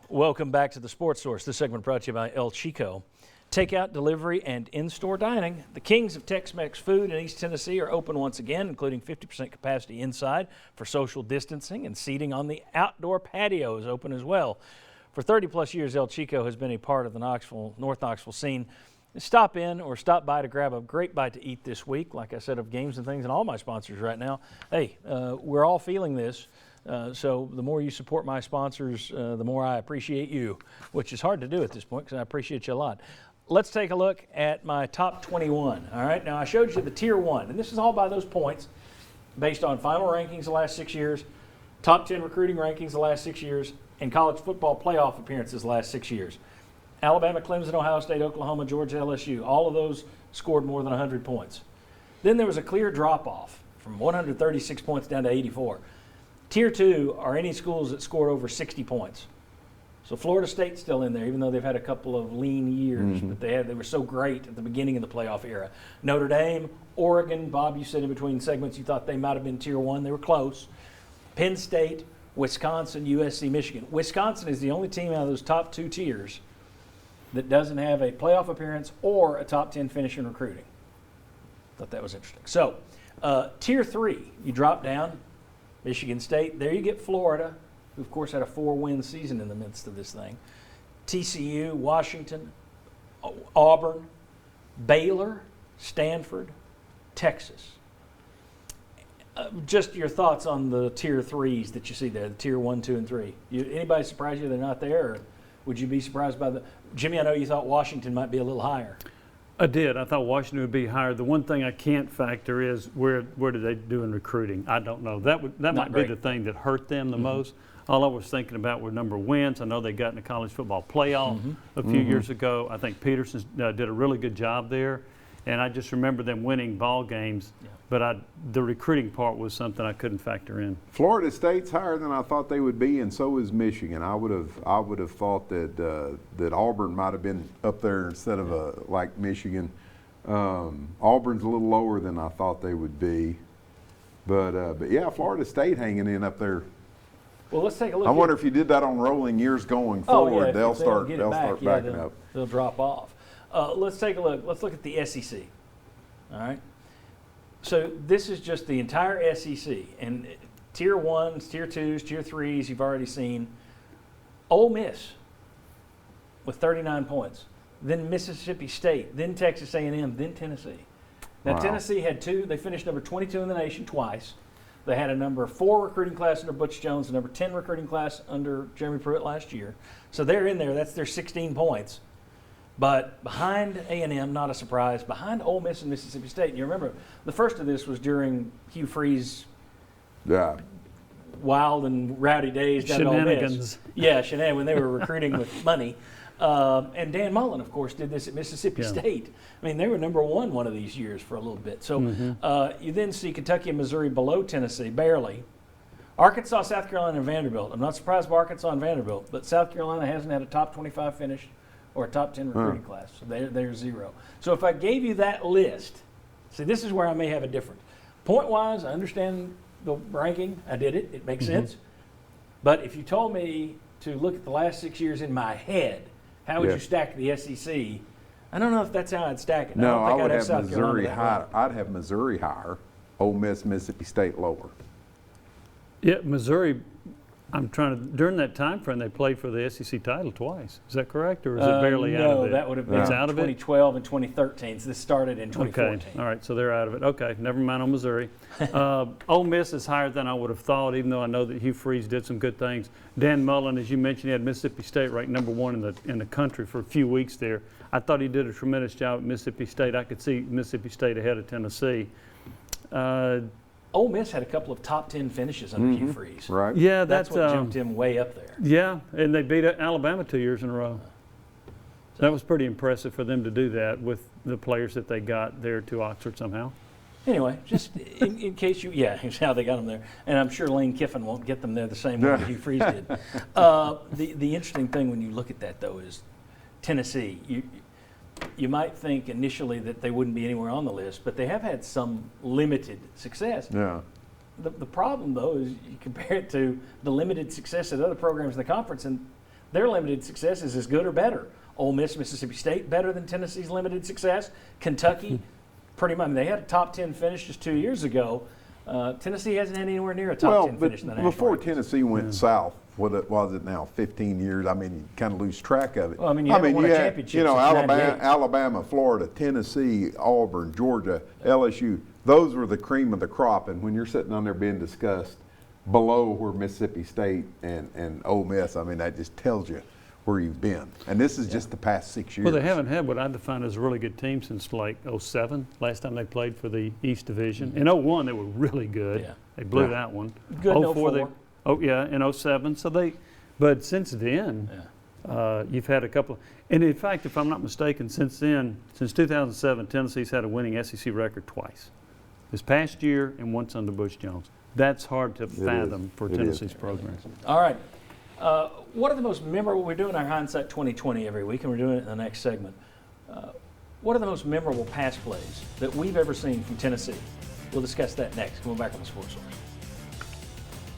Welcome back to the Sports Source. This segment brought to you by El Chico. Takeout, delivery, and in-store dining. The kings of Tex-Mex food in East Tennessee are open once again, including 50% capacity inside for social distancing, and seating on the outdoor patio is open as well. For 30-plus years, El Chico has been a part of the North Knoxville scene. Stop in or stop by to grab a great bite to eat this week, like I said, of games and things, and all my sponsors right now. Hey, we're all feeling this. So the more you support my sponsors, the more I appreciate you, which is hard to do at this point because I appreciate you a lot. Let's take a look at my top 21. All right, now I showed you the tier 1, and this is all by those points based on final rankings the last 6 years, top 10 recruiting rankings the last 6 years, and college football playoff appearances the last 6 years. Alabama, Clemson, Ohio State, Oklahoma, Georgia, LSU, all of those scored more than 100 points. Then there was a clear drop-off from 136 points down to 84. Tier 2 are any schools that scored over 60 points. So Florida State's still in there, even though they've had a couple of lean years, but they were so great at the beginning of the playoff era. Notre Dame, Oregon, Bob, you said in between segments you thought they might have been tier 1. They were close. Penn State, Wisconsin, USC, Michigan. Wisconsin is the only team out of those top 2 tiers that doesn't have a playoff appearance or a top 10 finish in recruiting. Thought that was interesting. So tier 3, you drop down. Michigan State. There you get Florida, who of course had a 4-win season in the midst of this thing. TCU, Washington, Auburn, Baylor, Stanford, Texas. Just your thoughts on the tier 3s that you see there, the tier 1, 2, and 3. Anybody surprise you they're not there, or would you be surprised by Jimmy, I know you thought Washington might be a little higher. I did. I thought Washington would be higher. The one thing I can't factor is where did they do in recruiting? I don't know. That might be the thing that hurt them the most. All I was thinking about were number of wins. I know they got in the college football playoff a few years ago. I think Peterson did a really good job there, and I just remember them winning ball games. Yeah. But the recruiting part was something I couldn't factor in. Florida State's higher than I thought they would be, and so is Michigan. I would have thought that Auburn might have been up there instead of like Michigan. Auburn's a little lower than I thought they would be, but yeah, Florida State hanging in up there. Well, let's take a look. I wonder if you did that on rolling years going forward, they'll start backing up. They'll drop off. Let's take a look. Let's look at the SEC. All right. So this is just the entire SEC, and tier 1s, tier 2s, tier 3s you've already seen. Ole Miss with 39 points, then Mississippi State, then Texas A&M, then Tennessee. Now Tennessee had 2. They finished number 22 in the nation twice. They had a number 4 recruiting class under Butch Jones, a number 10 recruiting class under Jeremy Pruitt last year. So they're in there. That's their 16 points. But behind A&M, not a surprise, behind Ole Miss and Mississippi State. And you remember, the first of this was during Hugh Freeze's wild and rowdy days down at Ole Miss. Yeah, shenanigans, when they were recruiting with money. And Dan Mullen, of course, did this at Mississippi State. I mean, they were number 1 one of these years for a little bit. So you then see Kentucky and Missouri below Tennessee, barely. Arkansas, South Carolina, and Vanderbilt. I'm not surprised by Arkansas and Vanderbilt, but South Carolina hasn't had a top 25 finish or a top 10 recruiting class. So they're 0. So if I gave you that list, see, this is where I may have a difference. Point-wise, I understand the ranking. I did it. It makes sense. But if you told me to look at the last 6 years in my head, how would you stack the SEC? I don't know if that's how I'd stack it. No, I would have Missouri higher. I'd have Missouri higher, Ole Miss, Mississippi State lower. Yeah, Missouri. During that time frame, they played for the SEC title twice. Is that correct, or is it barely out of it? No, that would have been 2012 and 2013. So this started in 2014. Okay, all right, so they're out of it. Okay, never mind on Missouri. Ole Miss is higher than I would have thought, even though I know that Hugh Freeze did some good things. Dan Mullen, as you mentioned, he had Mississippi State ranked number 1 in the country for a few weeks there. I thought he did a tremendous job at Mississippi State. I could see Mississippi State ahead of Tennessee. Ole Miss had a couple of top 10 finishes under Hugh Freeze. Right. Yeah, that's what jumped him way up there. Yeah, and they beat Alabama 2 years in a row. So that was pretty impressive for them to do that with the players that they got there to Oxford somehow. Anyway, just in case here's how they got them there. And I'm sure Lane Kiffin won't get them there the same way that Hugh Freeze did. The interesting thing when you look at that, though, is Tennessee. You might think initially that they wouldn't be anywhere on the list, but they have had some limited success. Yeah. The problem, though, is you compare it to the limited success at other programs in the conference, and their limited success is as good or better. Ole Miss, Mississippi State, better than Tennessee's limited success. Kentucky, pretty much. I mean, they had a top 10 finish just 2 years ago. Tennessee hasn't had anywhere near a top 10 finish in the national before rankings. Tennessee went south, what was it now, 15 years? I mean, you kind of lose track of it. Well, I mean, you haven't won a championship You know, since 98. Alabama, Florida, Tennessee, Auburn, Georgia, LSU. Those were the cream of the crop. And when you're sitting on there being discussed below where Mississippi State and Ole Miss, I mean, that just tells you where you've been. And this is just the past 6 years. Well, they haven't had what I define as a really good team since like 07, last time they played for the East Division. In 01, they were really good. Yeah. They blew Yeah. that one. Good in 04, 04. Oh, yeah, in 07. So but since then, you've had a couple. And in fact, if I'm not mistaken, since then, since 2007, Tennessee's had a winning SEC record twice. This past year and once under Butch Jones. That's hard to fathom for It is. Tennessee's program. All right. What are the most memorable? We're doing our Hindsight 2020 every week, and we're doing it in the next segment. What are the most memorable pass plays that we've ever seen from Tennessee? We'll discuss that next. Coming back on the Sports Source.